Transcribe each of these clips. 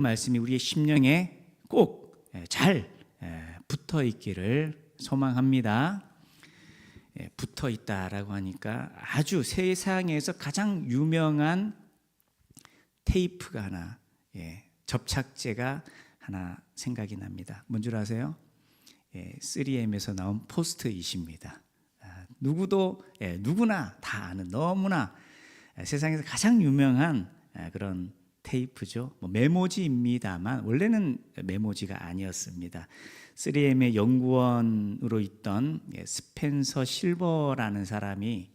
말씀이 우리의 심령에 꼭 잘 붙어 있기를 소망합니다. 붙어 있다라고 하니까 아주 세상에서 가장 유명한 테이프가 하나, 접착제가 하나 생각이 납니다. 뭔 줄 아세요? 3M에서 나온 포스트잇입니다. 누구나 다 아는, 너무나 세상에서 가장 유명한 그런 테이프죠. 메모지입니다만 원래는 메모지가 아니었습니다. 3M의 연구원으로 있던 스펜서 실버라는 사람이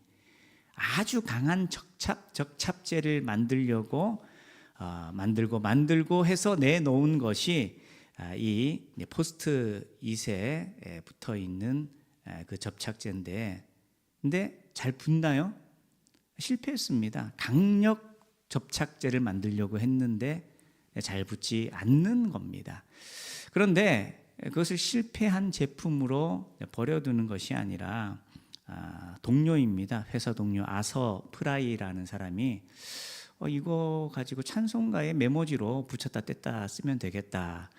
아주 강한 적착제를 만들고 해서 내놓은 것이 이 포스트잇에 붙어 있는 그 접착제인데, 근데 잘 붙나요? 실패했습니다. 강력 접착제를 만들려고 했는데 잘 붙지 않는 겁니다. 그런데 그것을 실패한 제품으로 버려두는 것이 아니라 동료입니다. 회사 동료 아서 프라이라는 사람이 이거 가지고 찬송가에 메모지로 붙였다 뗐다 쓰면 되겠다,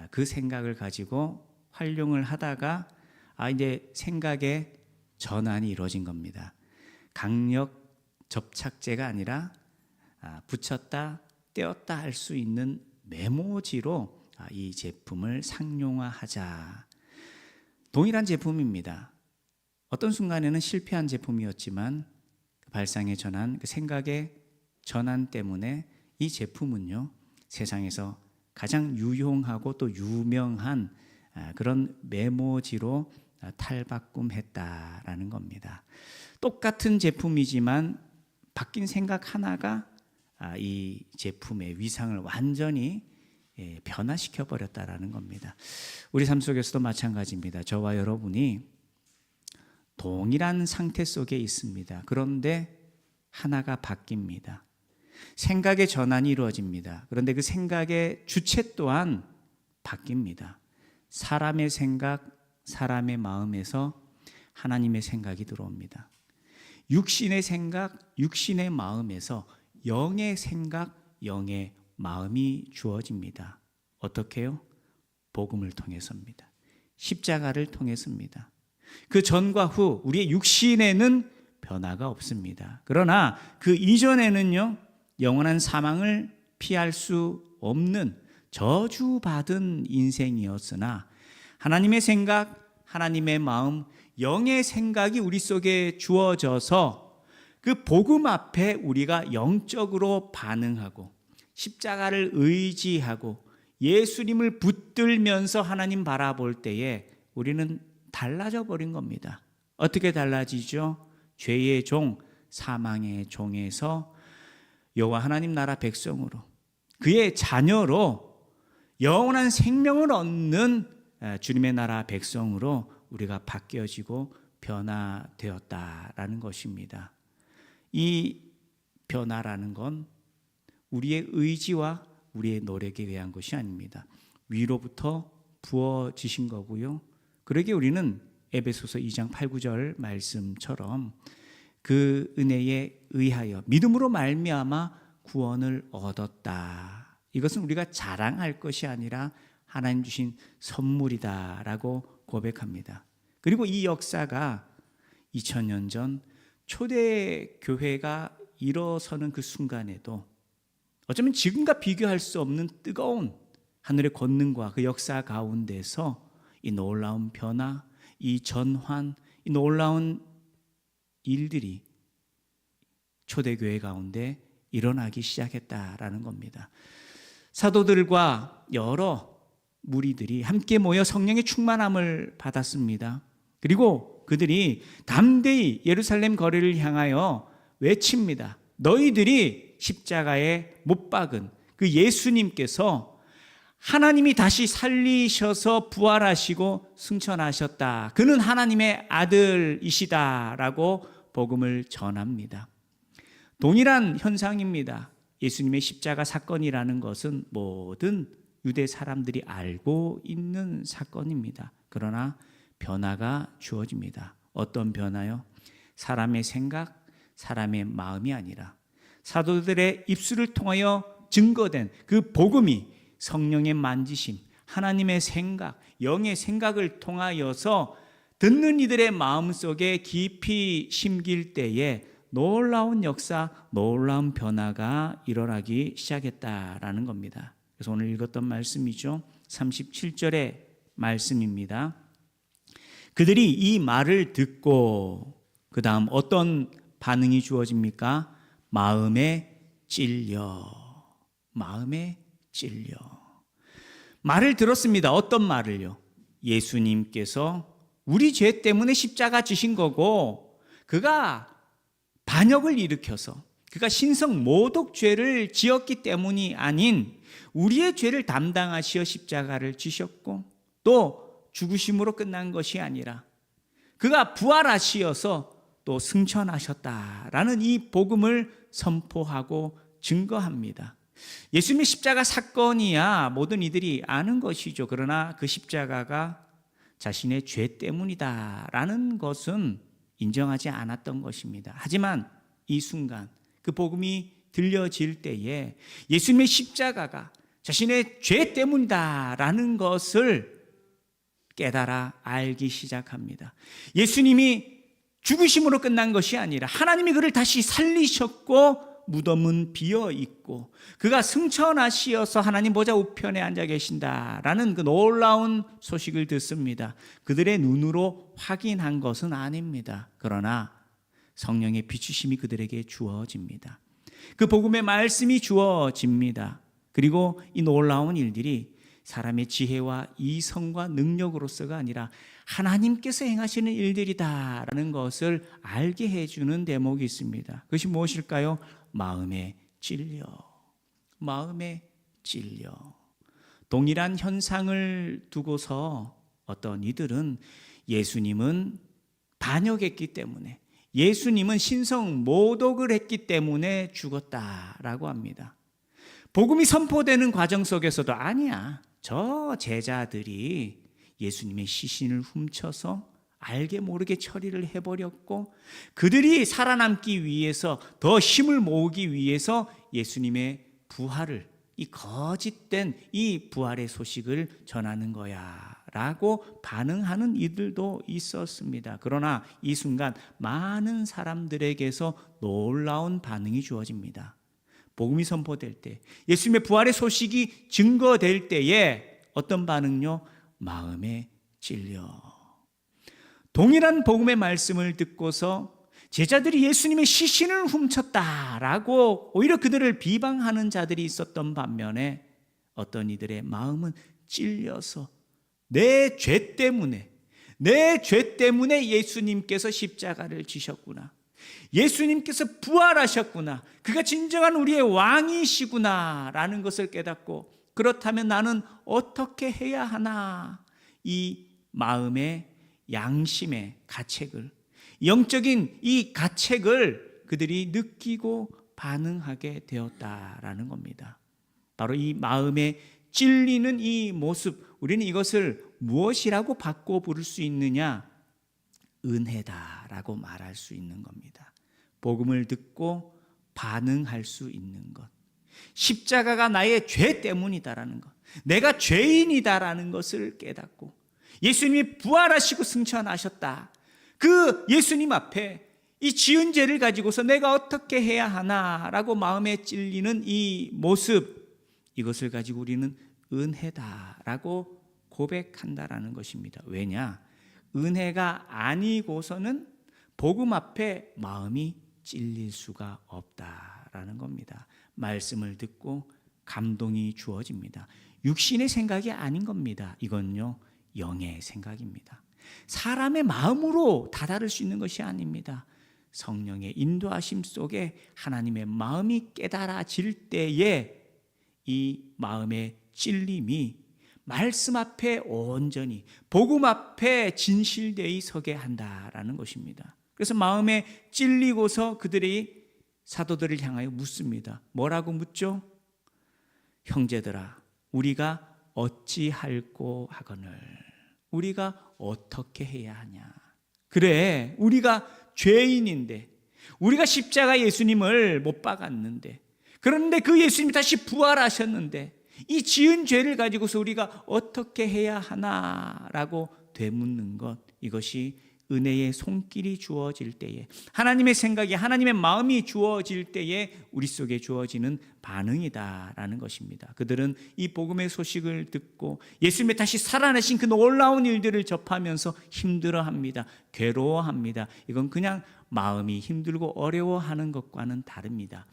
그 생각을 가지고 활용을 하다가 이제 생각의 전환이 이루어진 겁니다. 강력 접착제가 아니라 붙였다 떼었다 할 수 있는 메모지로 이 제품을 상용화하자. 동일한 제품입니다. 어떤 순간에는 실패한 제품이었지만 발상의 전환, 그 생각의 전환 때문에 이 제품은요, 세상에서 가장 유용하고 또 유명한 그런 메모지로 탈바꿈했다라는 겁니다. 똑같은 제품이지만 바뀐 생각 하나가 이 제품의 위상을 완전히 변화시켜 버렸다라는 겁니다. 우리 삶 속에서도 마찬가지입니다. 저와 여러분이 동일한 상태 속에 있습니다. 그런데 하나가 바뀝니다. 생각의 전환이 이루어집니다. 그런데 그 생각의 주체 또한 바뀝니다. 사람의 생각, 사람의 마음에서 하나님의 생각이 들어옵니다. 육신의 생각, 육신의 마음에서 영의 생각, 영의 마음이 주어집니다. 어떻게요? 복음을 통해서입니다. 십자가를 통해서입니다. 그 전과 후 우리의 육신에는 변화가 없습니다. 그러나 그 이전에는요, 영원한 사망을 피할 수 없는 저주받은 인생이었으나 하나님의 생각, 하나님의 마음, 영의 생각이 우리 속에 주어져서 그 복음 앞에 우리가 영적으로 반응하고 십자가를 의지하고 예수님을 붙들면서 하나님 바라볼 때에 우리는 달라져 버린 겁니다. 어떻게 달라지죠? 죄의 종, 사망의 종에서 여호와 하나님 나라 백성으로, 그의 자녀로 영원한 생명을 얻는 주님의 나라 백성으로 우리가 바뀌어지고 변화되었다라는 것입니다. 이 변화라는 건 우리의 의지와 우리의 노력에 의한 것이 아닙니다. 위로부터 부어지신 거고요. 그러기에 우리는 에베소서 2장 8, 9절 말씀처럼 그 은혜에 의하여 믿음으로 말미암아 구원을 얻었다. 이것은 우리가 자랑할 것이 아니라 하나님 주신 선물이다라고 고백합니다. 그리고 이 역사가 2000년 전 초대교회가 일어서는 그 순간에도 어쩌면 지금과 비교할 수 없는 뜨거운 하늘의 권능과 그 역사 가운데서 이 놀라운 변화, 이 전환, 이 놀라운 일들이 초대교회 가운데 일어나기 시작했다라는 겁니다. 사도들과 여러 무리들이 함께 모여 성령의 충만함을 받았습니다. 그리고 그들이 담대히 예루살렘 거리를 향하여 외칩니다. 너희들이 십자가에 못 박은 그 예수님께서 하나님이 다시 살리셔서 부활하시고 승천하셨다. 그는 하나님의 아들이시다라고 복음을 전합니다. 동일한 현상입니다. 예수님의 십자가 사건이라는 것은 모든 유대 사람들이 알고 있는 사건입니다. 그러나 변화가 주어집니다. 어떤 변화요? 사람의 생각, 사람의 마음이 아니라 사도들의 입술을 통하여 증거된 그 복음이 성령의 만지심, 하나님의 생각, 영의 생각을 통하여서 듣는 이들의 마음속에 깊이 심길 때에 놀라운 역사, 놀라운 변화가 일어나기 시작했다라는 겁니다. 그래서 오늘 읽었던 말씀이죠. 37절의 말씀입니다. 그들이 이 말을 듣고 그 다음 어떤 반응이 주어집니까? 마음에 찔려. 마음에 찔려. 말을 들었습니다. 어떤 말을요? 예수님께서 우리 죄 때문에 십자가 지신 거고 그가 반역을 일으켜서 그가 신성 모독 죄를 지었기 때문이 아닌 우리의 죄를 담당하시어 십자가를 지셨고 또 죽으심으로 끝난 것이 아니라 그가 부활하시어서 또 승천하셨다라는 이 복음을 선포하고 증거합니다. 예수님의 십자가 사건이야 모든 이들이 아는 것이죠. 그러나 그 십자가가 자신의 죄 때문이다라는 것은 인정하지 않았던 것입니다. 하지만 이 순간 그 복음이 들려질 때에 예수님의 십자가가 자신의 죄 때문이다라는 것을 깨달아 알기 시작합니다. 예수님이 죽으심으로 끝난 것이 아니라 하나님이 그를 다시 살리셨고 무덤은 비어 있고 그가 승천하시어서 하나님 보좌 우편에 앉아 계신다라는 그 놀라운 소식을 듣습니다. 그들의 눈으로 확인한 것은 아닙니다. 그러나 성령의 비추심이 그들에게 주어집니다. 그 복음의 말씀이 주어집니다. 그리고 이 놀라운 일들이 사람의 지혜와 이성과 능력으로서가 아니라 하나님께서 행하시는 일들이다라는 것을 알게 해주는 대목이 있습니다. 그것이 무엇일까요? 마음에 찔려. 마음에 찔려. 동일한 현상을 두고서 어떤 이들은 예수님은 반역했기 때문에 예수님은 신성 모독을 했기 때문에 죽었다라고 합니다. 복음이 선포되는 과정 속에서도 아니야. 저 제자들이 예수님의 시신을 훔쳐서 알게 모르게 처리를 해버렸고 그들이 살아남기 위해서 더 힘을 모으기 위해서 예수님의 부활을 이 거짓된 이 부활의 소식을 전하는 거야 라고 반응하는 이들도 있었습니다. 그러나 이 순간 많은 사람들에게서 놀라운 반응이 주어집니다. 복음이 선포될 때 예수님의 부활의 소식이 증거될 때에 어떤 반응요? 마음에 찔려. 동일한 복음의 말씀을 듣고서 제자들이 예수님의 시신을 훔쳤다라고 오히려 그들을 비방하는 자들이 있었던 반면에 어떤 이들의 마음은 찔려서 내 죄 때문에 예수님께서 십자가를 지셨구나. 예수님께서 부활하셨구나. 그가 진정한 우리의 왕이시구나 라는 것을 깨닫고 그렇다면 나는 어떻게 해야 하나 이 마음의 양심의 가책을 영적인 이 가책을 그들이 느끼고 반응하게 되었다라는 겁니다. 바로 이 마음에 찔리는 이 모습 우리는 이것을 무엇이라고 바꿔 부를 수 있느냐? 은혜다라고 말할 수 있는 겁니다. 복음을 듣고 반응할 수 있는 것. 십자가가 나의 죄 때문이다라는 것. 내가 죄인이다라는 것을 깨닫고 예수님이 부활하시고 승천하셨다. 그 예수님 앞에 이 지은 죄를 가지고서 내가 어떻게 해야 하나라고 마음에 찔리는 이 모습 이것을 가지고 우리는 은혜다라고 고백한다라는 것입니다. 왜냐? 은혜가 아니고서는 복음 앞에 마음이 찔릴 수가 없다라는 겁니다. 말씀을 듣고 감동이 주어집니다. 육신의 생각이 아닌 겁니다. 이건요 영의 생각입니다. 사람의 마음으로 다다를 수 있는 것이 아닙니다. 성령의 인도하심 속에 하나님의 마음이 깨달아질 때에 이 마음의 찔림이 말씀 앞에 온전히 복음 앞에 진실되이 서게 한다라는 것입니다. 그래서 마음에 찔리고서 그들이 사도들을 향하여 묻습니다. 뭐라고 묻죠? 형제들아 우리가 어찌할꼬 하거늘 우리가 어떻게 해야 하냐. 그래 우리가 죄인인데 우리가 십자가 예수님을 못 박았는데 그런데 그 예수님이 다시 부활하셨는데 이 지은 죄를 가지고서 우리가 어떻게 해야 하나라고 되묻는 것, 이것이 은혜의 손길이 주어질 때에, 하나님의 생각이, 하나님의 마음이 주어질 때에 우리 속에 주어지는 반응이다라는 것입니다. 그들은 이 복음의 소식을 듣고 예수님의 다시 살아나신 그 놀라운 일들을 접하면서 힘들어합니다. 괴로워합니다. 이건 그냥 마음이 힘들고 어려워하는 것과는 다릅니다.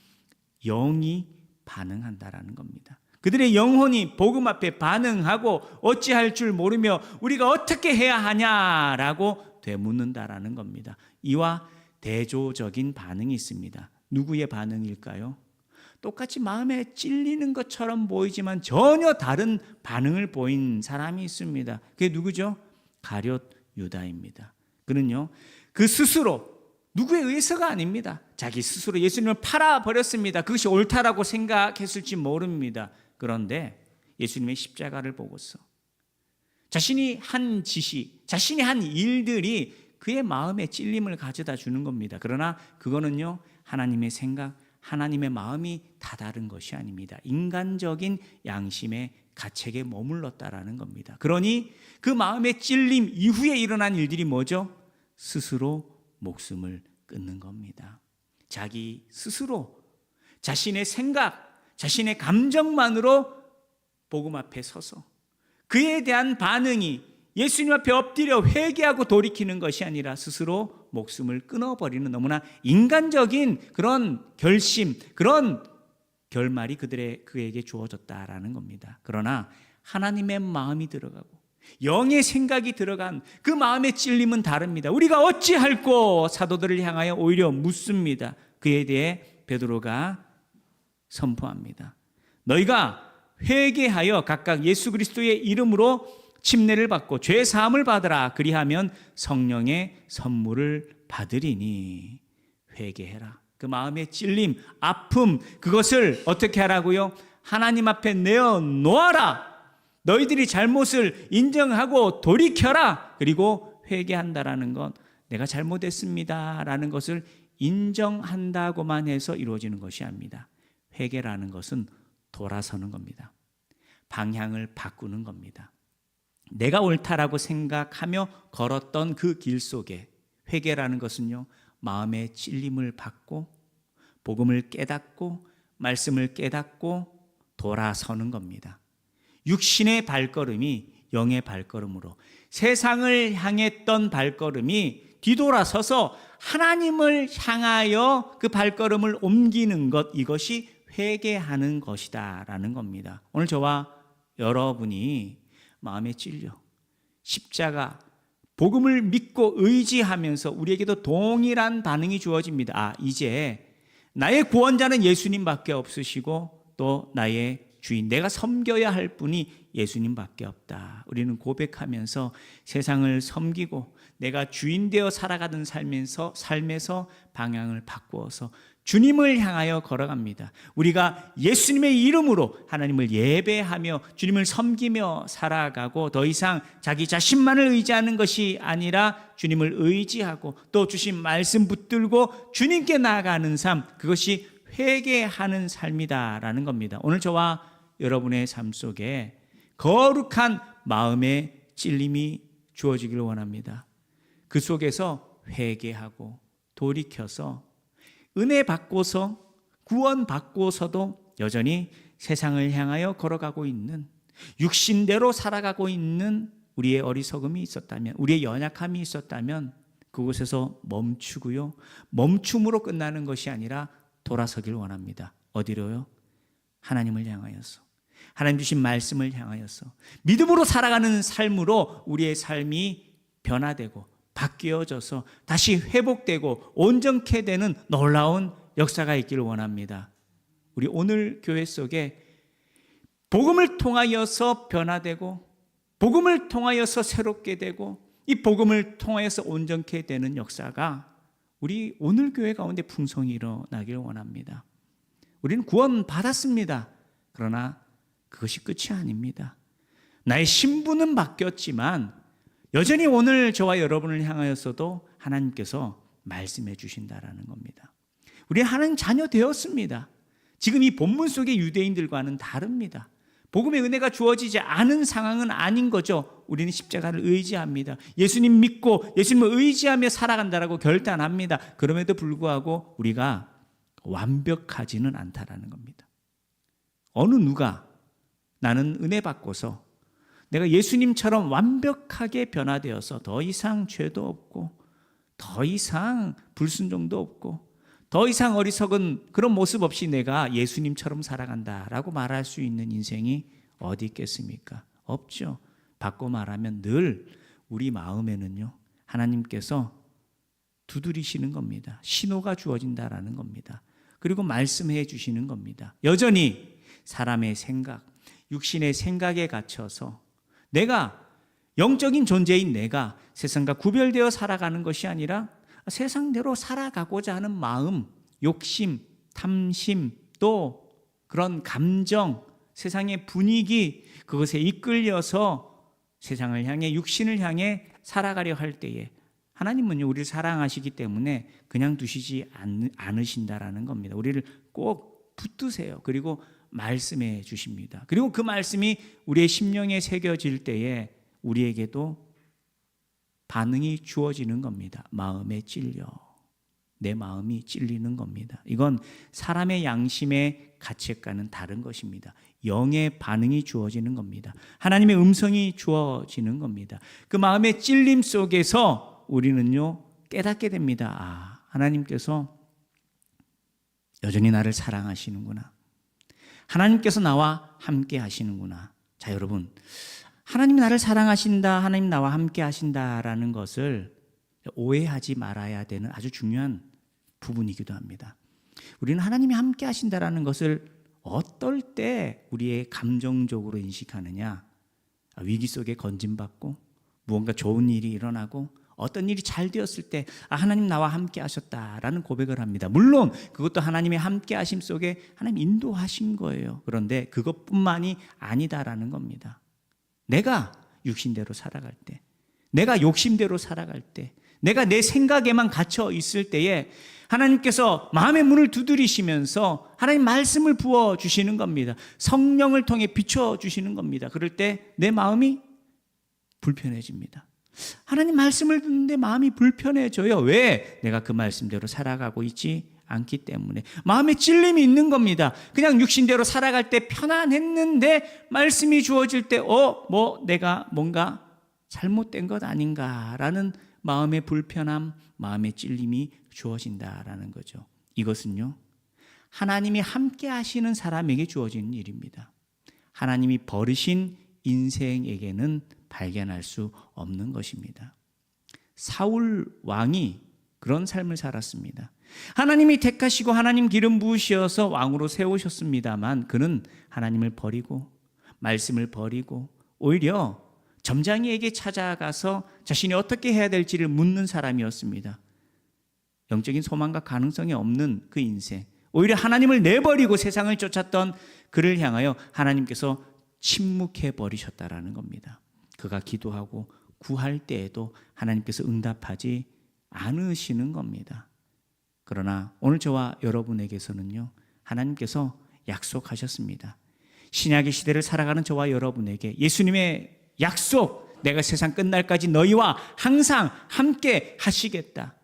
영이 반응한다라는 겁니다. 그들의 영혼이 복음 앞에 반응하고 어찌할 줄 모르며 우리가 어떻게 해야 하냐라고 되묻는다라는 겁니다. 이와 대조적인 반응이 있습니다. 누구의 반응일까요? 똑같이 마음에 찔리는 것처럼 보이지만 전혀 다른 반응을 보인 사람이 있습니다. 그게 누구죠? 가룟 유다입니다. 그는요, 그 스스로 누구에 의해서가 아닙니다. 자기 스스로 예수님을 팔아버렸습니다. 그것이 옳다라고 생각했을지 모릅니다. 그런데 예수님의 십자가를 보고서 자신이 한 짓이, 자신이 한 일들이 그의 마음에 찔림을 가져다 주는 겁니다. 그러나 그거는요, 하나님의 생각, 하나님의 마음이 다다른 것이 아닙니다. 인간적인 양심의 가책에 머물렀다라는 겁니다. 그러니 그 마음의 찔림 이후에 일어난 일들이 뭐죠? 스스로 목숨을 끊는 겁니다. 자기 스스로 자신의 생각, 자신의 감정만으로 복음 앞에 서서 그에 대한 반응이 예수님 앞에 엎드려 회개하고 돌이키는 것이 아니라 스스로 목숨을 끊어버리는 너무나 인간적인 그런 결심, 그런 결말이 그에게 주어졌다라는 겁니다. 그러나 하나님의 마음이 들어가고 영의 생각이 들어간 그 마음의 찔림은 다릅니다. 우리가 어찌할꼬 사도들을 향하여 오히려 묻습니다. 그에 대해 베드로가 선포합니다. 너희가 회개하여 각각 예수 그리스도의 이름으로 침례를 받고 죄 사함을 받으라. 그리하면 성령의 선물을 받으리니. 회개해라. 그 마음의 찔림, 아픔, 그것을 어떻게 하라고요? 하나님 앞에 내어놓아라. 너희들이 잘못을 인정하고 돌이켜라. 그리고 회개한다라는 건 내가 잘못했습니다라는 것을 인정한다고만 해서 이루어지는 것이 아닙니다. 회개라는 것은 돌아서는 겁니다. 방향을 바꾸는 겁니다. 내가 옳다라고 생각하며 걸었던 그 길 속에 회개라는 것은요, 마음의 찔림을 받고 복음을 깨닫고 말씀을 깨닫고 돌아서는 겁니다. 육신의 발걸음이 영의 발걸음으로, 세상을 향했던 발걸음이 뒤돌아서서 하나님을 향하여 그 발걸음을 옮기는 것, 이것이 회개하는 것이다 라는 겁니다. 오늘 저와 여러분이 마음에 찔려 십자가, 복음을 믿고 의지하면서 우리에게도 동일한 반응이 주어집니다. 이제 나의 구원자는 예수님밖에 없으시고 또 나의 주인, 내가 섬겨야 할 분이 예수님밖에 없다. 우리는 고백하면서 세상을 섬기고 내가 주인 되어 살아가는 삶에서 방향을 바꾸어서 주님을 향하여 걸어갑니다. 우리가 예수님의 이름으로 하나님을 예배하며 주님을 섬기며 살아가고 더 이상 자기 자신만을 의지하는 것이 아니라 주님을 의지하고 또 주신 말씀 붙들고 주님께 나아가는 삶, 그것이 회개하는 삶이다라는 겁니다. 오늘 저와 여러분의 삶 속에 거룩한 마음의 찔림이 주어지기를 원합니다. 그 속에서 회개하고 돌이켜서 은혜 받고서 구원 받고서도 여전히 세상을 향하여 걸어가고 있는, 육신대로 살아가고 있는 우리의 어리석음이 있었다면, 우리의 연약함이 있었다면 그곳에서 멈추고요, 멈춤으로 끝나는 것이 아니라 돌아서길 원합니다. 어디로요? 하나님을 향하여서, 하나님 주신 말씀을 향하여서 믿음으로 살아가는 삶으로 우리의 삶이 변화되고 바뀌어져서 다시 회복되고 온전케 되는 놀라운 역사가 있기를 원합니다. 우리 오늘 교회 속에 복음을 통하여서 변화되고 복음을 통하여서 새롭게 되고 이 복음을 통하여서 온전케 되는 역사가 우리 오늘 교회 가운데 풍성히 일어나기를 원합니다. 우리는 구원 받았습니다. 그러나 그것이 끝이 아닙니다. 나의 신분은 바뀌었지만 여전히 오늘 저와 여러분을 향하여서도 하나님께서 말씀해 주신다라는 겁니다. 우리는 하나님 자녀 되었습니다. 지금 이 본문 속의 유대인들과는 다릅니다. 복음의 은혜가 주어지지 않은 상황은 아닌 거죠. 우리는 십자가를 의지합니다. 예수님 믿고 예수님을 의지하며 살아간다라고 결단합니다. 그럼에도 불구하고 우리가 완벽하지는 않다라는 겁니다. 어느 누가 나는 은혜 받고서 내가 예수님처럼 완벽하게 변화되어서 더 이상 죄도 없고 더 이상 불순종도 없고 더 이상 어리석은 그런 모습 없이 내가 예수님처럼 살아간다라고 말할 수 있는 인생이 어디 있겠습니까? 없죠. 바꿔 말하면 늘 우리 마음에는요, 하나님께서 두드리시는 겁니다. 신호가 주어진다라는 겁니다. 그리고 말씀해 주시는 겁니다. 여전히 사람의 생각, 육신의 생각에 갇혀서 내가 영적인 존재인 내가 세상과 구별되어 살아가는 것이 아니라 세상대로 살아가고자 하는 마음, 욕심, 탐심, 또 그런 감정, 세상의 분위기, 그것에 이끌려서 세상을 향해, 육신을 향해 살아가려 할 때에 하나님은요, 우리를 사랑하시기 때문에 그냥 두시지 않으신다라는 겁니다. 우리를 꼭 붙드세요. 그리고 말씀해 주십니다. 그리고 그 말씀이 우리의 심령에 새겨질 때에 우리에게도 반응이 주어지는 겁니다. 마음에 찔려. 내 마음이 찔리는 겁니다. 이건 사람의 양심의 가책과는 다른 것입니다. 영의 반응이 주어지는 겁니다. 하나님의 음성이 주어지는 겁니다. 그 마음의 찔림 속에서 우리는요, 깨닫게 됩니다. 아, 하나님께서 여전히 나를 사랑하시는구나. 하나님께서 나와 함께 하시는구나. 자, 여러분, 하나님이 나를 사랑하신다, 하나님 나와 함께 하신다라는 것을 오해하지 말아야 되는 아주 중요한 부분이기도 합니다. 우리는 하나님이 함께 하신다라는 것을 어떨 때 우리의 감정적으로 인식하느냐? 위기 속에 건짐받고 무언가 좋은 일이 일어나고 어떤 일이 잘 되었을 때 하나님 나와 함께 하셨다라는 고백을 합니다. 물론 그것도 하나님의 함께 하심 속에 하나님 인도하신 거예요. 그런데 그것뿐만이 아니다라는 겁니다. 내가 육신대로 살아갈 때, 내가 욕심대로 살아갈 때, 내가 내 생각에만 갇혀 있을 때에 하나님께서 마음의 문을 두드리시면서 하나님 말씀을 부어주시는 겁니다. 성령을 통해 비춰주시는 겁니다. 그럴 때 내 마음이 불편해집니다. 하나님 말씀을 듣는데 마음이 불편해져요. 왜? 내가 그 말씀대로 살아가고 있지 않기 때문에. 마음에 찔림이 있는 겁니다. 그냥 육신대로 살아갈 때 편안했는데 말씀이 주어질 때 내가 뭔가 잘못된 것 아닌가라는 마음의 불편함, 마음의 찔림이 주어진다라는 거죠. 이것은요, 하나님이 함께 하시는 사람에게 주어지는 일입니다. 하나님이 버리신 인생에게는 발견할 수 없는 것입니다. 사울 왕이 그런 삶을 살았습니다. 하나님이 택하시고 하나님 기름 부으셔서 왕으로 세우셨습니다만 그는 하나님을 버리고 말씀을 버리고 오히려 점장이에게 찾아가서 자신이 어떻게 해야 될지를 묻는 사람이었습니다. 영적인 소망과 가능성이 없는 그 인생, 오히려 하나님을 내버리고 세상을 쫓았던 그를 향하여 하나님께서 침묵해 버리셨다라는 겁니다. 그가 기도하고 구할 때에도 하나님께서 응답하지 않으시는 겁니다. 그러나 오늘 저와 여러분에게서는요, 하나님께서 약속하셨습니다. 신약의 시대를 살아가는 저와 여러분에게 예수님의 약속, 내가 세상 끝날까지 너희와 항상 함께 하시겠다.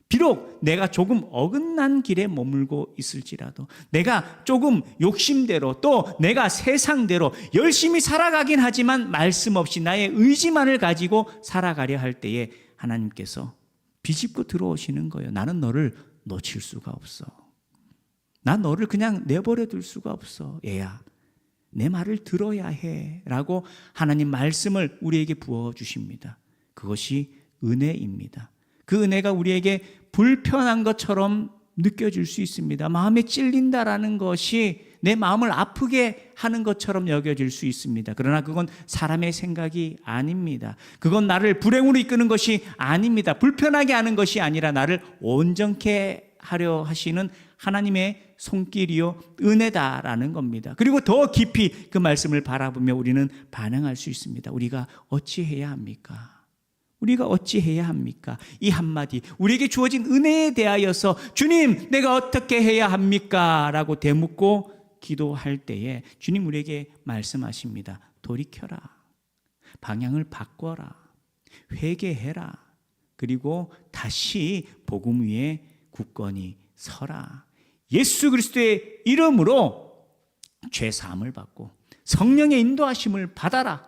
비록 내가 조금 어긋난 길에 머물고 있을지라도, 내가 조금 욕심대로 또 내가 세상대로 열심히 살아가긴 하지만 말씀 없이 나의 의지만을 가지고 살아가려 할 때에 하나님께서 비집고 들어오시는 거예요. 나는 너를 놓칠 수가 없어. 난 너를 그냥 내버려 둘 수가 없어. 얘야, 내 말을 들어야 해 라고 하나님 말씀을 우리에게 부어주십니다. 그것이 은혜입니다. 그 은혜가 우리에게 불편한 것처럼 느껴질 수 있습니다. 마음에 찔린다라는 것이 내 마음을 아프게 하는 것처럼 여겨질 수 있습니다. 그러나 그건 사람의 생각이 아닙니다. 그건 나를 불행으로 이끄는 것이 아닙니다. 불편하게 하는 것이 아니라 나를 온전케 하려 하시는 하나님의 손길이요 은혜다라는 겁니다. 그리고 더 깊이 그 말씀을 바라보며 우리는 반응할 수 있습니다. 우리가 어찌해야 합니까? 우리가 어찌해야 합니까? 이 한마디, 우리에게 주어진 은혜에 대하여서 주님, 내가 어떻게 해야 합니까? 라고 되묻고 기도할 때에 주님 우리에게 말씀하십니다. 돌이켜라. 방향을 바꿔라. 회개해라. 그리고 다시 복음 위에 굳건히 서라. 예수 그리스도의 이름으로 죄 사함을 받고 성령의 인도하심을 받아라.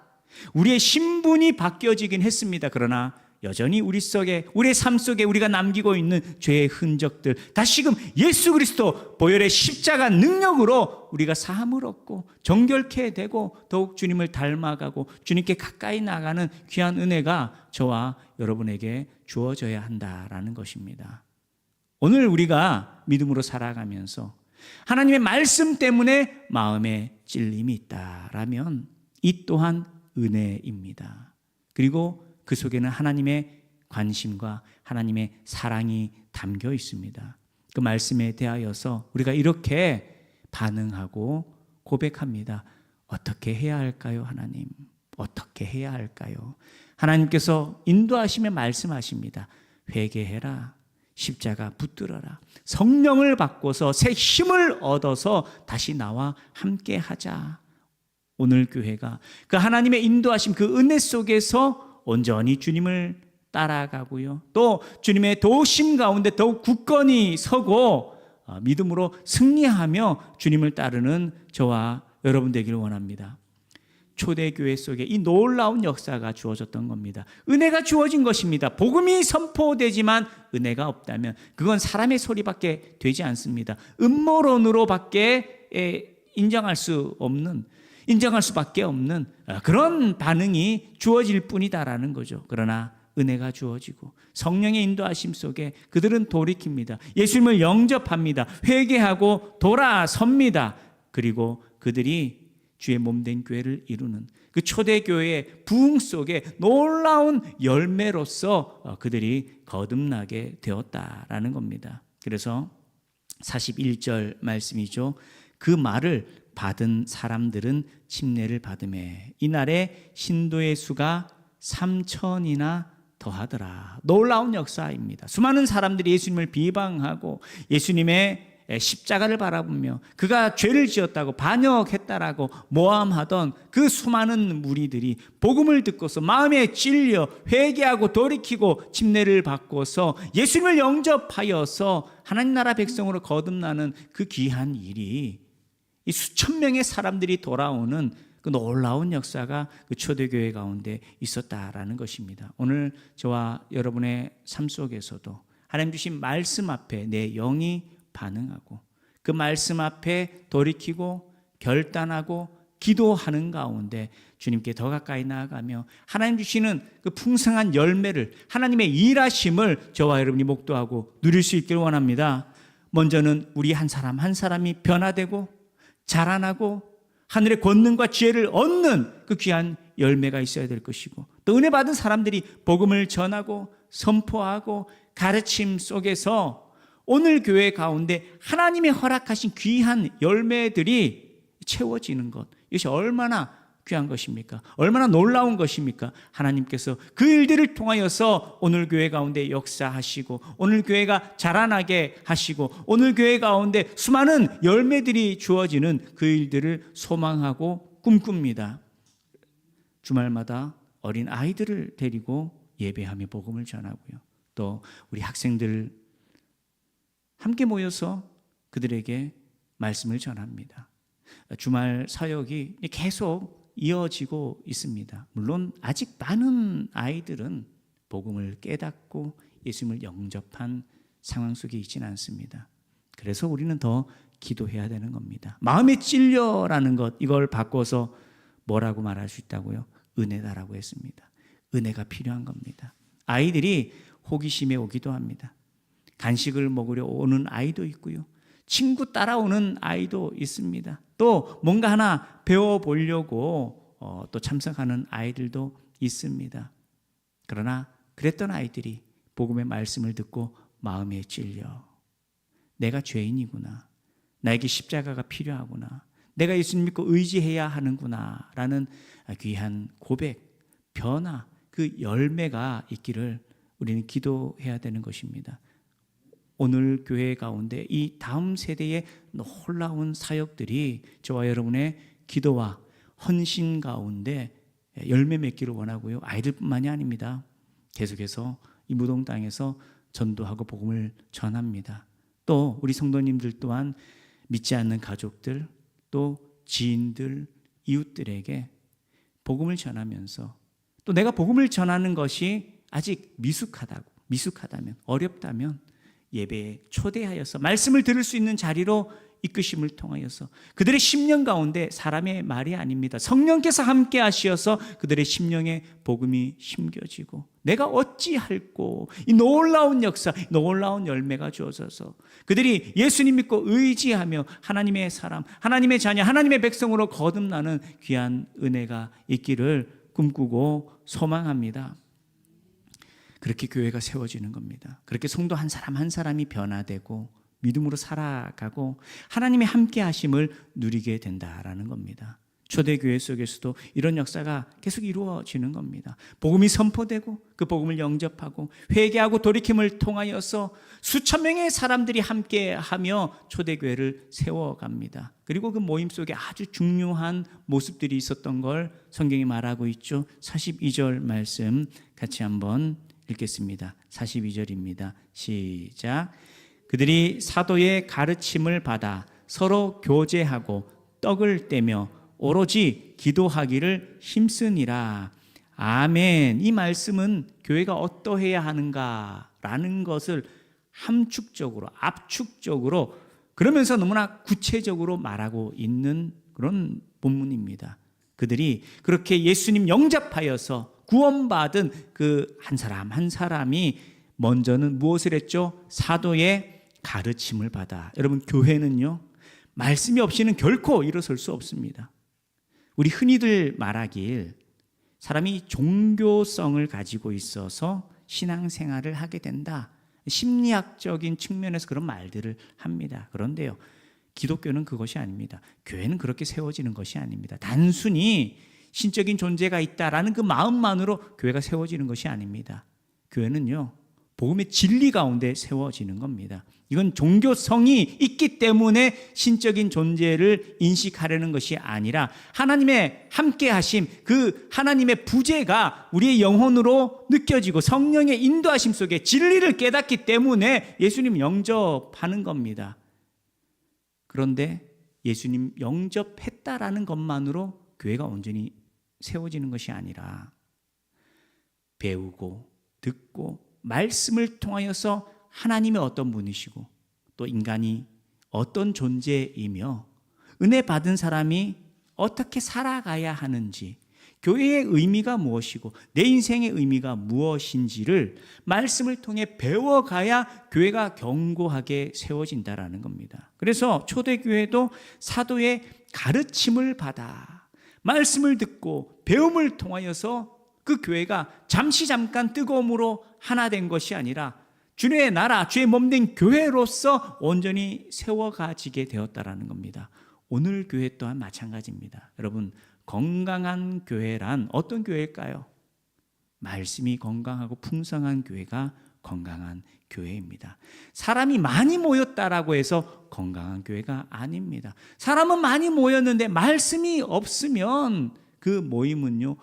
우리의 신분이 바뀌어지긴 했습니다. 그러나 여전히 우리 속에, 우리의 삶 속에 우리가 남기고 있는 죄의 흔적들, 다시금 예수 그리스도 보혈의 십자가 능력으로 우리가 사함을 얻고 정결케 되고 더욱 주님을 닮아가고 주님께 가까이 나가는 귀한 은혜가 저와 여러분에게 주어져야 한다라는 것입니다. 오늘 우리가 믿음으로 살아가면서 하나님의 말씀 때문에 마음에 찔림이 있다라면 이 또한 은혜입니다. 그리고 그 속에는 하나님의 관심과 하나님의 사랑이 담겨 있습니다. 그 말씀에 대하여서 우리가 이렇게 반응하고 고백합니다. 어떻게 해야 할까요, 하나님? 어떻게 해야 할까요? 하나님께서 인도하시며 말씀하십니다. 회개해라. 십자가 붙들어라. 성령을 받고서 새 힘을 얻어서 다시 나와 함께 하자. 오늘 교회가 그 하나님의 인도하심, 그 은혜 속에서 온전히 주님을 따라가고요. 또 주님의 도우심 가운데 더욱 굳건히 서고 믿음으로 승리하며 주님을 따르는 저와 여러분 되기를 원합니다. 초대교회 속에 이 놀라운 역사가 주어졌던 겁니다. 은혜가 주어진 것입니다. 복음이 선포되지만 은혜가 없다면 그건 사람의 소리밖에 되지 않습니다. 음모론으로밖에 인정할 수밖에 없는 그런 반응이 주어질 뿐이다라는 거죠. 그러나 은혜가 주어지고 성령의 인도하심 속에 그들은 돌이킵니다. 예수님을 영접합니다. 회개하고 돌아섭니다. 그리고 그들이 주의 몸된 교회를 이루는 그 초대교회의 부흥 속에 놀라운 열매로서 그들이 거듭나게 되었다라는 겁니다. 그래서 41절 말씀이죠. 그 말을 받은 사람들은 침례를 받음에 이날에 신도의 수가 3,000이나 더하더라. 놀라운 역사입니다. 수많은 사람들이 예수님을 비방하고 예수님의 십자가를 바라보며 그가 죄를 지었다고 반역했다라고 모함하던 그 수많은 무리들이 복음을 듣고서 마음에 찔려 회개하고 돌이키고 침례를 받고서 예수님을 영접하여서 하나님 나라 백성으로 거듭나는 그 귀한 일이 이 수천 명의 사람들이 돌아오는 그 놀라운 역사가 그 초대교회 가운데 있었다라는 것입니다. 오늘 저와 여러분의 삶 속에서도 하나님 주신 말씀 앞에 내 영이 반응하고 그 말씀 앞에 돌이키고 결단하고 기도하는 가운데 주님께 더 가까이 나아가며 하나님 주시는 그 풍성한 열매를, 하나님의 일하심을 저와 여러분이 목도하고 누릴 수 있기를 원합니다. 먼저는 우리 한 사람 한 사람이 변화되고 자라나고 하늘의 권능과 지혜를 얻는 그 귀한 열매가 있어야 될 것이고, 또 은혜 받은 사람들이 복음을 전하고 선포하고 가르침 속에서 오늘 교회 가운데 하나님이 허락하신 귀한 열매들이 채워지는 것, 이것이 얼마나 귀한 것입니까? 얼마나 놀라운 것입니까? 하나님께서 그 일들을 통하여서 오늘 교회 가운데 역사하시고 오늘 교회가 자라나게 하시고 오늘 교회 가운데 수많은 열매들이 주어지는 그 일들을 소망하고 꿈꿉니다. 주말마다 어린 아이들을 데리고 예배하며 복음을 전하고요. 또 우리 학생들 함께 모여서 그들에게 말씀을 전합니다. 주말 사역이 계속 이어지고 있습니다. 물론 아직 많은 아이들은 복음을 깨닫고 예수님을 영접한 상황 속에 있지는 않습니다. 그래서 우리는 더 기도해야 되는 겁니다. 마음에 찔려라는 것, 이걸 바꿔서 뭐라고 말할 수 있다고요? 은혜다라고 했습니다. 은혜가 필요한 겁니다. 아이들이 호기심에 오기도 합니다. 간식을 먹으려 오는 아이도 있고요. 친구 따라오는 아이도 있습니다. 또 뭔가 하나 배워보려고 또 참석하는 아이들도 있습니다. 그러나 그랬던 아이들이 복음의 말씀을 듣고 마음에 찔려 내가 죄인이구나, 나에게 십자가가 필요하구나, 내가 예수님 믿고 의지해야 하는구나 라는 귀한 고백, 변화, 그 열매가 있기를 우리는 기도해야 되는 것입니다. 오늘 교회 가운데 이 다음 세대의 놀라운 사역들이 저와 여러분의 기도와 헌신 가운데 열매 맺기를 원하고요. 아이들뿐만이 아닙니다. 계속해서 이 무동 땅에서 전도하고 복음을 전합니다. 또 우리 성도님들 또한 믿지 않는 가족들, 또 지인들, 이웃들에게 복음을 전하면서 또 내가 복음을 전하는 것이 아직 미숙하다면, 어렵다면 예배에 초대하여서 말씀을 들을 수 있는 자리로 이끄심을 통하여서 그들의 심령 가운데 사람의 말이 아닙니다. 성령께서 함께 하시어서 그들의 심령에 복음이 심겨지고 내가 어찌할꼬 이 놀라운 역사, 놀라운 열매가 주어져서 그들이 예수님 믿고 의지하며 하나님의 사람, 하나님의 자녀, 하나님의 백성으로 거듭나는 귀한 은혜가 있기를 꿈꾸고 소망합니다. 그렇게 교회가 세워지는 겁니다. 그렇게 성도 한 사람 한 사람이 변화되고 믿음으로 살아가고 하나님의 함께 하심을 누리게 된다라는 겁니다. 초대교회 속에서도 이런 역사가 계속 이루어지는 겁니다. 복음이 선포되고 그 복음을 영접하고 회개하고 돌이킴을 통하여서 수천 명의 사람들이 함께하며 초대교회를 세워갑니다. 그리고 그 모임 속에 아주 중요한 모습들이 있었던 걸 성경이 말하고 있죠. 42절 말씀 같이 한번 읽겠습니다. 42절입니다. 시작. 그들이 사도의 가르침을 받아 서로 교제하고 떡을 떼며 오로지 기도하기를 힘쓰니라. 아멘. 이 말씀은 교회가 어떠해야 하는가라는 것을 함축적으로, 압축적으로 그러면서 너무나 구체적으로 말하고 있는 그런 본문입니다. 그들이 그렇게 예수님 영접하여서 구원받은 그 한 사람 한 사람이 먼저는 무엇을 했죠? 사도의 가르침을 받아. 여러분, 교회는요, 말씀이 없이는 결코 일어설 수 없습니다. 우리 흔히들 말하길 사람이 종교성을 가지고 있어서 신앙생활을 하게 된다. 심리학적인 측면에서 그런 말들을 합니다. 그런데요, 기독교는 그것이 아닙니다. 교회는 그렇게 세워지는 것이 아닙니다. 단순히 신적인 존재가 있다라는 그 마음만으로 교회가 세워지는 것이 아닙니다. 교회는요, 복음의 진리 가운데 세워지는 겁니다. 이건 종교성이 있기 때문에 신적인 존재를 인식하려는 것이 아니라 하나님의 함께 하심, 그 하나님의 부재가 우리의 영혼으로 느껴지고 성령의 인도하심 속에 진리를 깨닫기 때문에 예수님 영접하는 겁니다. 그런데 예수님 영접했다라는 것만으로 교회가 온전히 세워지는 것이 아니라 배우고 듣고 말씀을 통하여서 하나님의 어떤 분이시고 또 인간이 어떤 존재이며 은혜 받은 사람이 어떻게 살아가야 하는지, 교회의 의미가 무엇이고 내 인생의 의미가 무엇인지를 말씀을 통해 배워가야 교회가 견고하게 세워진다라는 겁니다. 그래서 초대교회도 사도의 가르침을 받아 말씀을 듣고 배움을 통하여서 그 교회가 잠깐 뜨거움으로 하나 된 것이 아니라 주의 나라, 주의 몸된 교회로서 온전히 세워가지게 되었다라는 겁니다. 오늘 교회 또한 마찬가지입니다. 여러분, 건강한 교회란 어떤 교회일까요? 말씀이 건강하고 풍성한 교회가 건강한 교회입니다. 사람이 많이 모였다라고 해서 건강한 교회가 아닙니다. 사람은 많이 모였는데 말씀이 없으면 그 모임은요,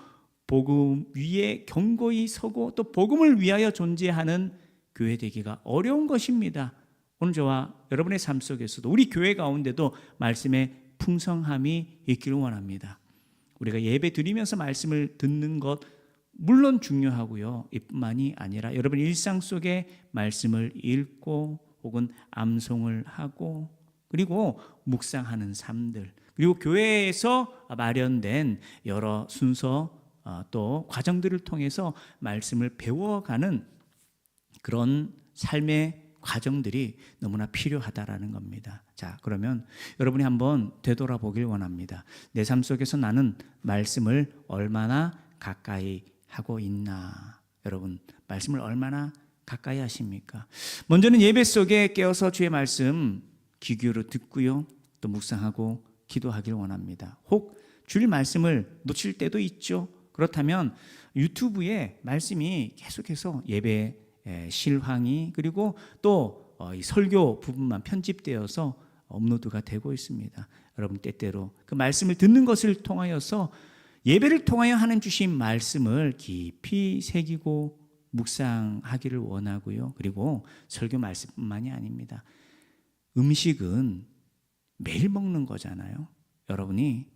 복음 위에 견고히 서고 또 복음을 위하여 존재하는 교회 되기가 어려운 것입니다. 오늘 저와 여러분의 삶 속에서도 우리 교회 가운데도 말씀의 풍성함이 있기를 원합니다. 우리가 예배 드리면서 말씀을 듣는 것 물론 중요하고요. 이뿐만이 아니라 여러분 일상 속에 말씀을 읽고 혹은 암송을 하고 그리고 묵상하는 삶들, 그리고 교회에서 마련된 여러 순서 또 과정들을 통해서 말씀을 배워가는 그런 삶의 과정들이 너무나 필요하다라는 겁니다. 자, 그러면 여러분이 한번 되돌아보길 원합니다. 내 삶 속에서 나는 말씀을 얼마나 가까이 하고 있나? 여러분, 말씀을 얼마나 가까이 하십니까? 먼저는 예배 속에 깨어서 주의 말씀 귀 기울여 듣고요, 또 묵상하고 기도하길 원합니다. 혹 주일 말씀을 놓칠 때도 있죠. 그렇다면 유튜브에 말씀이 계속해서 예배 실황이 그리고 또 이 설교 부분만 편집되어서 업로드가 되고 있습니다. 여러분 때때로 그 말씀을 듣는 것을 통하여서 예배를 통하여 하나님 주신 말씀을 깊이 새기고 묵상하기를 원하고요. 그리고 설교 말씀뿐만이 아닙니다. 음식은 매일 먹는 거잖아요. 여러분이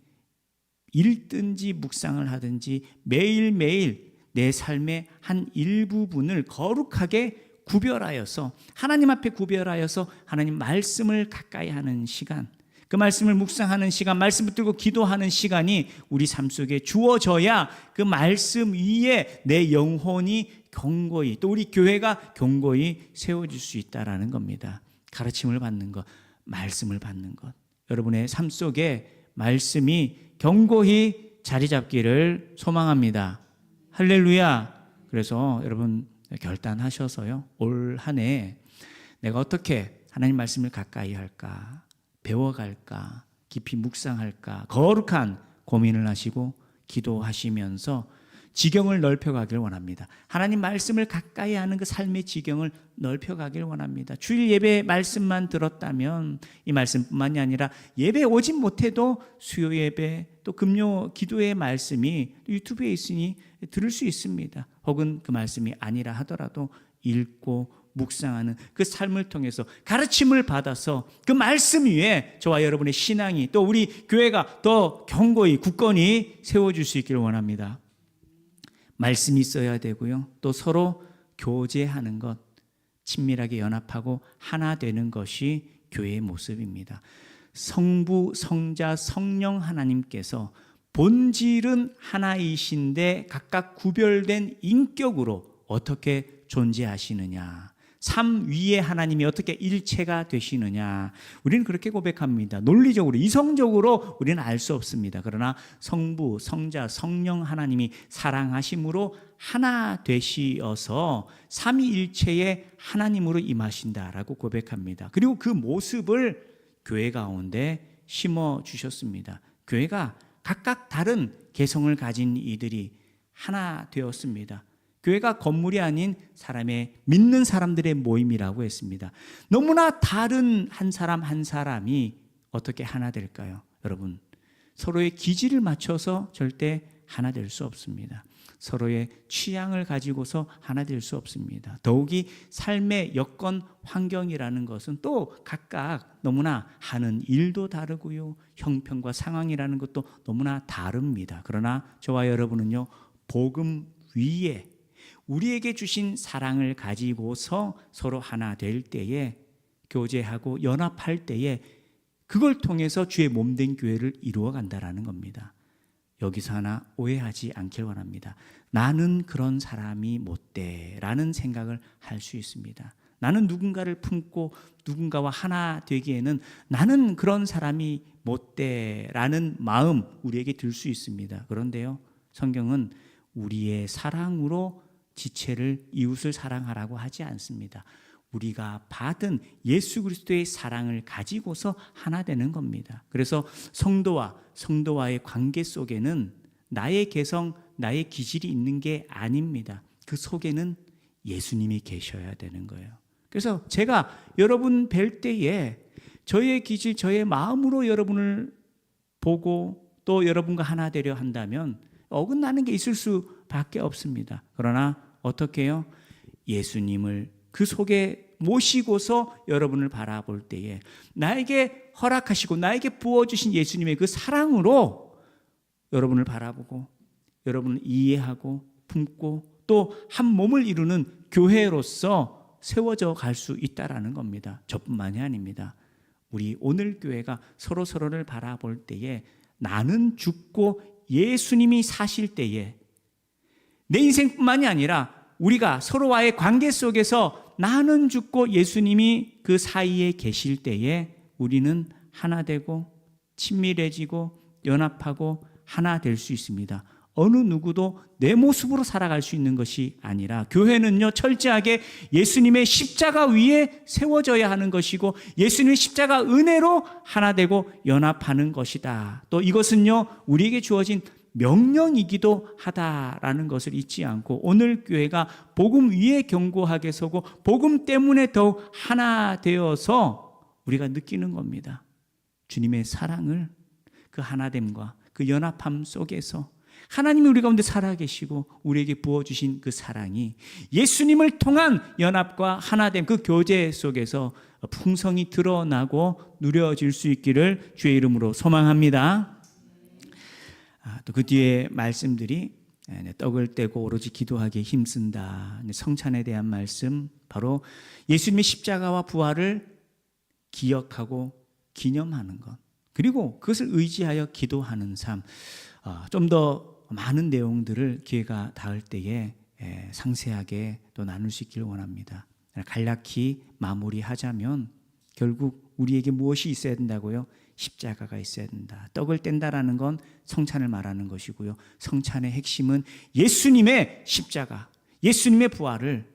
읽든지 묵상을 하든지 매일매일 내 삶의 한 일부분을 거룩하게 구별하여서 하나님 앞에 구별하여서 하나님 말씀을 가까이 하는 시간, 그 말씀을 묵상하는 시간, 말씀 붙들고 기도하는 시간이 우리 삶 속에 주어져야 그 말씀 위에 내 영혼이 견고히, 또 우리 교회가 견고히 세워질 수 있다라는 겁니다. 가르침을 받는 것, 말씀을 받는 것, 여러분의 삶 속에 말씀이 견고히 자리 잡기를 소망합니다. 할렐루야. 그래서 여러분 결단하셔서요, 올 한 해 내가 어떻게 하나님 말씀을 가까이 할까, 배워갈까, 깊이 묵상할까, 거룩한 고민을 하시고 기도하시면서 지경을 넓혀가길 원합니다. 하나님 말씀을 가까이 하는 그 삶의 지경을 넓혀가길 원합니다. 주일 예배 말씀만 들었다면 이 말씀뿐만이 아니라 예배 오진 못해도 수요 예배 또 금요 기도의 말씀이 유튜브에 있으니 들을 수 있습니다. 혹은 그 말씀이 아니라 하더라도 읽고 묵상하는 그 삶을 통해서 가르침을 받아서 그 말씀 위에 저와 여러분의 신앙이, 또 우리 교회가 더 견고히 굳건히 세워질 수 있기를 원합니다. 말씀이 있어야 되고요. 또 서로 교제하는 것, 친밀하게 연합하고 하나 되는 것이 교회의 모습입니다. 성부, 성자, 성령 하나님께서 본질은 하나이신데 각각 구별된 인격으로 어떻게 존재하시느냐, 삶 위에 하나님이 어떻게 일체가 되시느냐, 우리는 그렇게 고백합니다. 논리적으로, 이성적으로 우리는 알 수 없습니다. 그러나 성부, 성자, 성령 하나님이 사랑하심으로 하나 되시어서 삼위일체의 하나님으로 임하신다라고 고백합니다. 그리고 그 모습을 교회 가운데 심어주셨습니다. 교회가 각각 다른 개성을 가진 이들이 하나 되었습니다. 교회가 건물이 아닌 사람의, 믿는 사람들의 모임이라고 했습니다. 너무나 다른 한 사람 한 사람이 어떻게 하나 될까요? 여러분, 서로의 기질을 맞춰서 절대 하나 될 수 없습니다. 서로의 취향을 가지고서 하나 될 수 없습니다. 더욱이 삶의 여건, 환경이라는 것은 또 각각 너무나 하는 일도 다르고요, 형편과 상황이라는 것도 너무나 다릅니다. 그러나 저와 여러분은요, 복음 위에 우리에게 주신 사랑을 가지고서 서로 하나 될 때에, 교제하고 연합할 때에 그걸 통해서 주의 몸된 교회를 이루어 간다라는 겁니다. 여기서 하나 오해하지 않길 원합니다. 나는 그런 사람이 못돼라는 생각을 할 수 있습니다. 나는 누군가를 품고 누군가와 하나 되기에는 나는 그런 사람이 못돼라는 마음 우리에게 들 수 있습니다. 그런데요, 성경은 우리의 사랑으로 지체를, 이웃을 사랑하라고 하지 않습니다. 우리가 받은 예수 그리스도의 사랑을 가지고서 하나 되는 겁니다. 그래서 성도와의 관계 속에는 나의 개성, 나의 기질이 있는 게 아닙니다. 그 속에는 예수님이 계셔야 되는 거예요. 그래서 제가 여러분 뵐 때에 저의 기질, 저의 마음으로 여러분을 보고 또 여러분과 하나 되려 한다면 어긋나는 게 있을 수밖에 없습니다. 그러나 어떻게 해요? 예수님을 그 속에 모시고서 여러분을 바라볼 때에 나에게 허락하시고 나에게 부어주신 예수님의 그 사랑으로 여러분을 바라보고 여러분을 이해하고 품고 또 한 몸을 이루는 교회로서 세워져 갈 수 있다라는 겁니다. 저뿐만이 아닙니다. 우리 오늘 교회가 서로를 바라볼 때에 나는 죽고 예수님이 사실 때에 내 인생뿐만이 아니라 우리가 서로와의 관계 속에서 나는 죽고 예수님이 그 사이에 계실 때에 우리는 하나 되고 친밀해지고 연합하고 하나 될 수 있습니다. 어느 누구도 내 모습으로 살아갈 수 있는 것이 아니라 교회는요, 철저하게 예수님의 십자가 위에 세워져야 하는 것이고 예수님의 십자가 은혜로 하나 되고 연합하는 것이다. 또 이것은요, 우리에게 주어진 명령이기도 하다라는 것을 잊지 않고 오늘 교회가 복음 위에 견고하게 서고 복음 때문에 더욱 하나 되어서 우리가 느끼는 겁니다. 주님의 사랑을, 그 하나됨과 그 연합함 속에서 하나님이 우리 가운데 살아계시고 우리에게 부어주신 그 사랑이 예수님을 통한 연합과 하나됨, 그 교제 속에서 풍성히 드러나고 누려질 수 있기를 주의 이름으로 소망합니다. 또 그 뒤에 말씀들이 떡을 떼고 오로지 기도하기에 힘쓴다. 성찬에 대한 말씀, 바로 예수님의 십자가와 부활을 기억하고 기념하는 것, 그리고 그것을 의지하여 기도하는 삶. 좀 더 많은 내용들을 기회가 닿을 때에 상세하게 또 나눌 수 있기를 원합니다. 간략히 마무리하자면 결국 우리에게 무엇이 있어야 된다고요? 십자가가 있어야 된다. 떡을 뗀다라는 건 성찬을 말하는 것이고요. 성찬의 핵심은 예수님의 십자가, 예수님의 부활을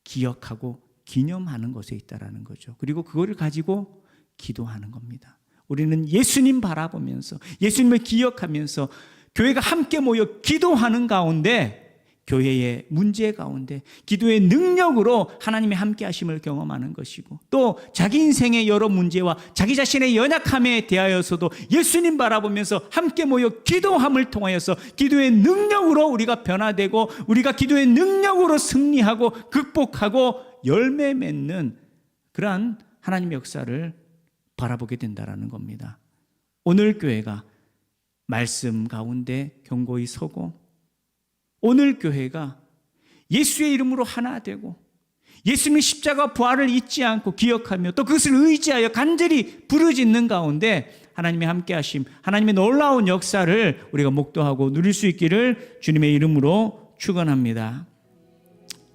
기억하고 기념하는 것에 있다라는 거죠. 그리고 그거를 가지고 기도하는 겁니다. 우리는 예수님 바라보면서 예수님을 기억하면서 교회가 함께 모여 기도하는 가운데, 교회의 문제 가운데 기도의 능력으로 하나님의 함께 하심을 경험하는 것이고, 또 자기 인생의 여러 문제와 자기 자신의 연약함에 대하여서도 예수님 바라보면서 함께 모여 기도함을 통하여서 기도의 능력으로 우리가 변화되고 우리가 기도의 능력으로 승리하고 극복하고 열매 맺는 그러한 하나님의 역사를 바라보게 된다라는 겁니다. 오늘 교회가 말씀 가운데 견고히 서고, 오늘 교회가 예수의 이름으로 하나 되고 예수님의 십자가 부활을 잊지 않고 기억하며 또 그것을 의지하여 간절히 부르짖는 가운데 하나님의 함께하심, 하나님의 놀라운 역사를 우리가 목도하고 누릴 수 있기를 주님의 이름으로 축원합니다.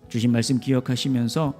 주신 말씀 기억하시면서